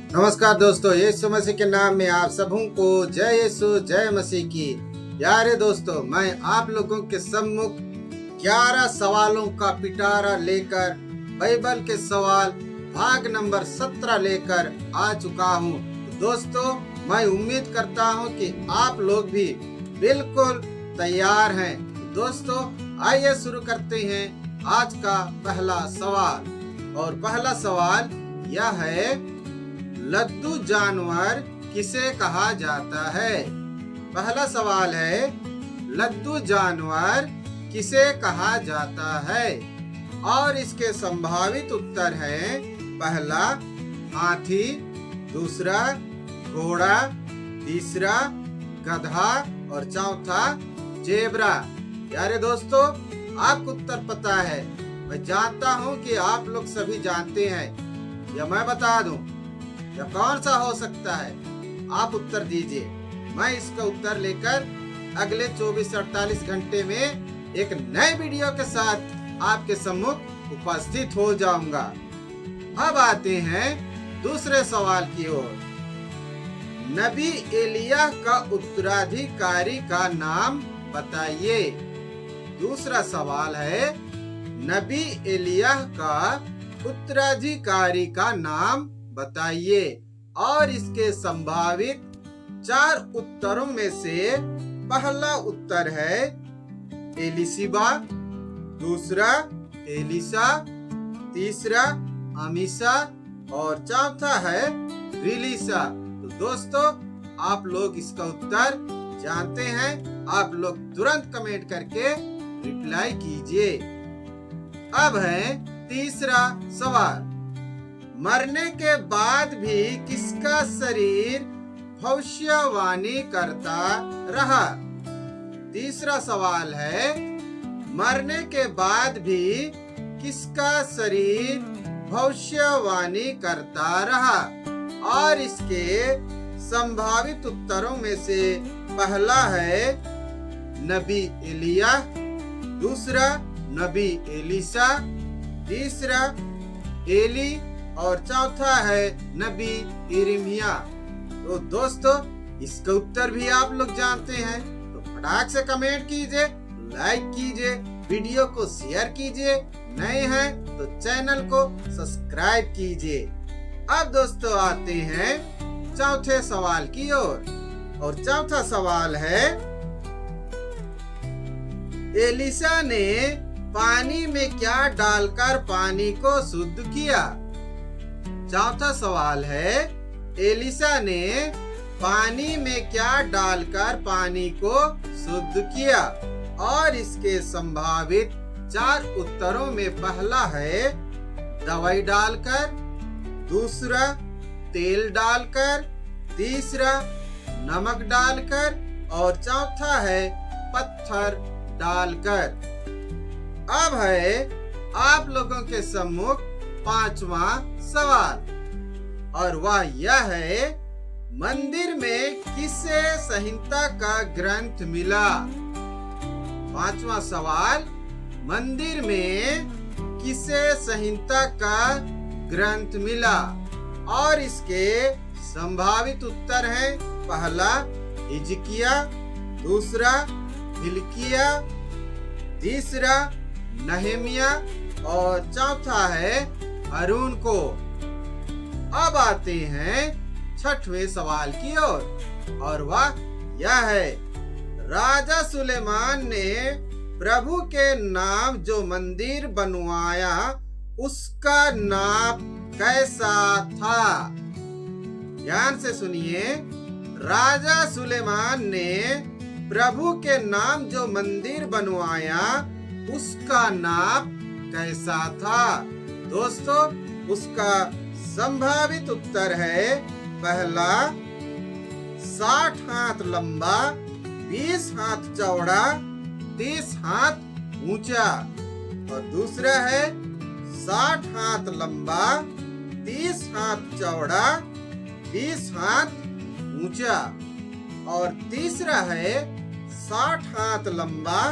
नमस्कार दोस्तों, यीशु मसीह के नाम में आप सबों को जय यीशु जय मसीह की। प्यारे दोस्तों, मैं आप लोगों के सम्मुख 11 सवालों का पिटारा लेकर बाइबल के सवाल भाग नंबर 17 लेकर आ चुका हूँ। दोस्तों, मैं उम्मीद करता हूँ कि आप लोग भी बिल्कुल तैयार हैं। दोस्तों, आइए शुरू करते हैं आज का पहला सवाल। और पहला सवाल यह है, लद्दू जानवर किसे कहा जाता है? पहला सवाल है, लद्दू जानवर किसे कहा जाता है? और इसके संभावित उत्तर हैं, पहला हाथी, दूसरा घोड़ा, तीसरा गधा और चौथा जेब्रा। यारे दोस्तों, आपको उत्तर पता है। मैं जानता हूँ कि आप लोग सभी जानते हैं, या मैं बता दूं या कौन सा हो सकता है? आप उत्तर दीजिए। मैं इसका उत्तर लेकर अगले 24 से 48 घंटे में एक नए वीडियो के साथ आपके सम्मुख उपस्थित हो जाऊंगा। अब आते हैं दूसरे सवाल की ओर। नबी एलिय्याह का उत्तराधिकारी का नाम बताइए। दूसरा सवाल है, नबी एलिय्याह का उत्तराधिकारी का नाम बताइए। और इसके संभावित 4 उत्तरों में से पहला उत्तर है एलीशिबा, दूसरा एलीशा, तीसरा अमीशा और चौथा है रिलीशा। तो दोस्तों, आप लोग इसका उत्तर जानते हैं? आप लोग तुरंत कमेंट करके रिप्लाई कीजिए। अब है तीसरा सवाल। मरने के बाद भी किसका शरीर भविष्यवाणी करता रहा? तीसरा सवाल है, मरने के बाद भी किसका शरीर भविष्यवाणी करता रहा? और इसके संभावित उत्तरों में से पहला है नबी एलिय्याह, दूसरा नबी एलीशा, तीसरा एली और चौथा है नबी यिर्मयाह। तो दोस्तों, इसका उत्तर भी आप लोग जानते हैं, तो फटाक से कमेंट कीजिए, लाइक कीजिए, वीडियो को शेयर कीजिए, नए हैं तो चैनल को सब्सक्राइब कीजिए। अब दोस्तों आते हैं चौथे सवाल की ओर। और चौथा सवाल है, एलीशा ने पानी में क्या डालकर पानी को शुद्ध किया? चौथा सवाल है, एलीशा ने पानी में क्या डालकर पानी को शुद्ध किया? और इसके संभावित 4 उत्तरों में पहला है दवाई डालकर, दूसरा तेल डालकर, तीसरा नमक डालकर और चौथा है पत्थर डालकर। अब है आप लोगों के सम्मुख 5वां सवाल। और वह यह है, मंदिर में किसे संहिता का ग्रंथ मिला? 5वां सवाल, मंदिर में किसे संहिता का ग्रंथ मिला? और इसके संभावित उत्तर हैं, पहला हिजकिय्याह, दूसरा हिल्किय्याह, तीसरा नहम्याह और चौथा है हारून को। अब आते हैं 6वें सवाल की ओर। और वह यह है, राजा सुलेमान ने प्रभु के नाम जो मंदिर बनवाया उसका नाम कैसा था? ध्यान से सुनिए। राजा सुलेमान ने प्रभु के नाम जो मंदिर बनवाया उसका नाम कैसा था? दोस्तों, उसका संभावित उत्तर है, पहला 60 हाथ लंबा, 20 हाथ चौड़ा, 30 हाथ ऊंचा। और दूसरा है 60 हाथ लंबा, 30 हाथ चौड़ा, 20 हाथ ऊंचा। और तीसरा है 60 हाथ लंबा,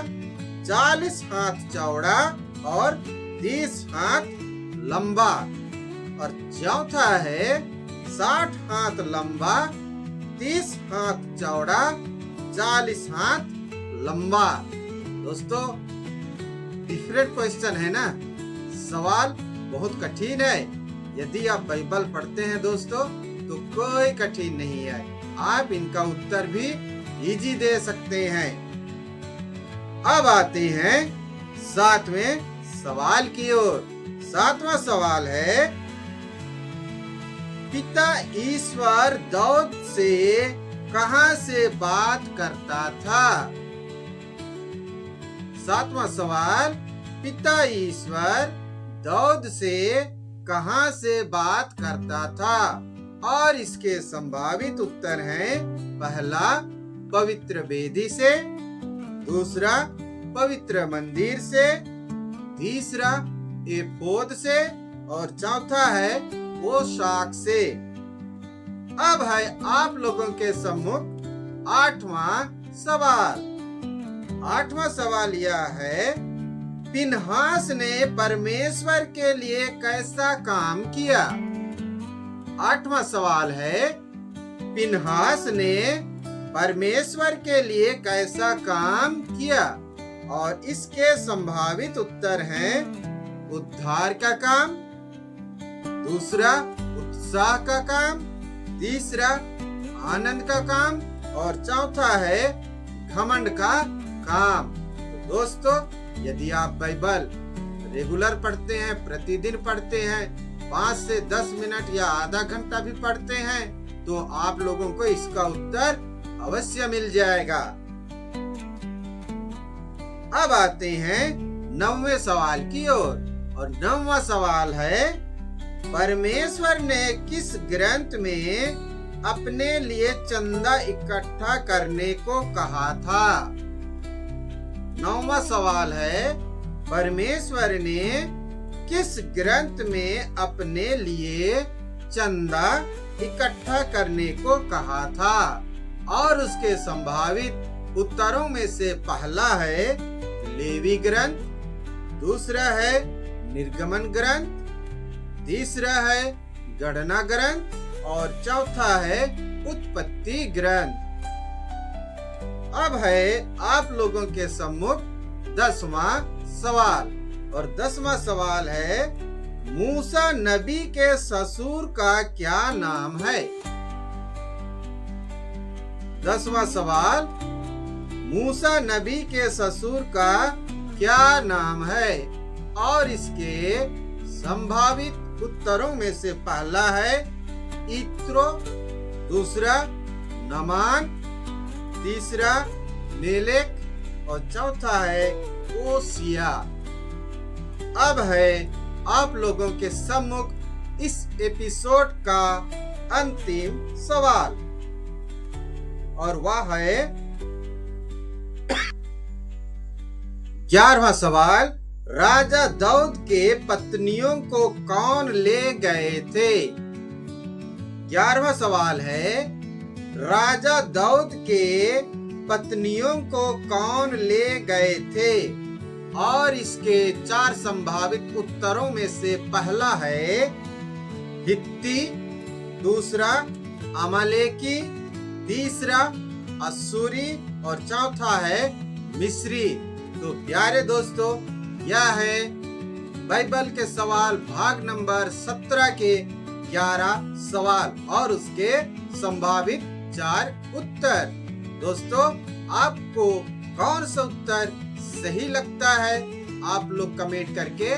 40 हाथ चौड़ा और 30 हाथ लंबा। और चौथा है 60 हाथ लंबा, 30 हाथ चौड़ा, 40 हाथ लंबा। दोस्तों डिफरेंट क्वेश्चन है ना, सवाल बहुत कठिन है। यदि आप बाइबल पढ़ते हैं दोस्तों तो कोई कठिन नहीं है, आप इनका उत्तर भी इजी दे सकते हैं। अब आते हैं 7वें सवाल की ओर। 7वां सवाल है, पिता ईश्वर दाऊद से कहां से बात करता था? 7वां सवाल, पिता ईश्वर दाऊद से कहां से बात करता था? और इसके संभावित उत्तर हैं, पहला पवित्र वेदी से, दूसरा पवित्र मंदिर से, तीसरा एपोद से और चौथा है पोशाक से। अब है आप लोगों के सम्मुख 8वां सवाल। 8वां सवाल यह है, फिनहास ने परमेश्वर के लिए कैसा काम किया? 8वां सवाल है, फिनहास ने परमेश्वर के लिए कैसा काम किया? और इसके संभावित उत्तर हैं, उद्धार का काम, दूसरा उत्साह का काम, तीसरा आनंद का काम और चौथा है घमंड का काम। तो दोस्तों यदि आप बाइबल रेगुलर पढ़ते हैं, प्रतिदिन पढ़ते हैं, 5 से 10 मिनट या आधा घंटा भी पढ़ते हैं, तो आप लोगों को इसका उत्तर अवश्य मिल जाएगा। अब आते हैं 9वें सवाल की ओर। और 9वां सवाल है, परमेश्वर ने किस ग्रंथ में अपने लिए चंदा इकट्ठा करने को कहा था? 9वां सवाल है, परमेश्वर ने किस ग्रंथ में अपने लिए चंदा इकट्ठा करने को कहा था? और उसके संभावित उत्तरों में से पहला है लेवी ग्रंथ, दूसरा है निर्गमन ग्रंथ, तीसरा है गणना ग्रंथ और चौथा है उत्पत्ति ग्रंथ। अब है आप लोगों के सम्मुख 10वां सवाल। और 10वां सवाल है, मूसा नबी के ससुर का क्या नाम है? 10वां सवाल, मूसा नबी के ससुर का क्या नाम है? और इसके संभावित उत्तरों में से पहला है इत्रो, दूसरा नमान, तीसरा मेलेक और चौथा है ओसिया। अब है आप लोगों के सम्मुख इस एपिसोड का अंतिम सवाल और वह है 11वां सवाल, राजा दाऊद के पत्नियों को कौन ले गए थे? 11वां सवाल है, राजा दाऊद के पत्नियों को कौन ले गए थे? और इसके 4 संभावित उत्तरों में से पहला है हित्ती, दूसरा अमालेकी, तीसरा असूरी और चौथा है मिस्री। तो प्यारे दोस्तों, यह है बाइबल के सवाल भाग नंबर 17 के 11 सवाल और उसके संभावित 4 उत्तर। दोस्तों, आपको कौन सा उत्तर सही लगता है आप लोग कमेंट करके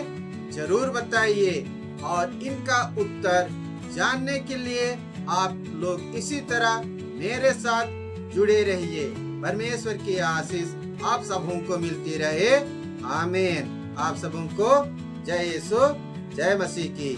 जरूर बताइए। और इनका उत्तर जानने के लिए आप लोग इसी तरह मेरे साथ जुड़े रहिए। परमेश्वर की आशीष आप सबों को मिलती रहे। आमीन। आप सबों को जय यीशु, जय मसीह की।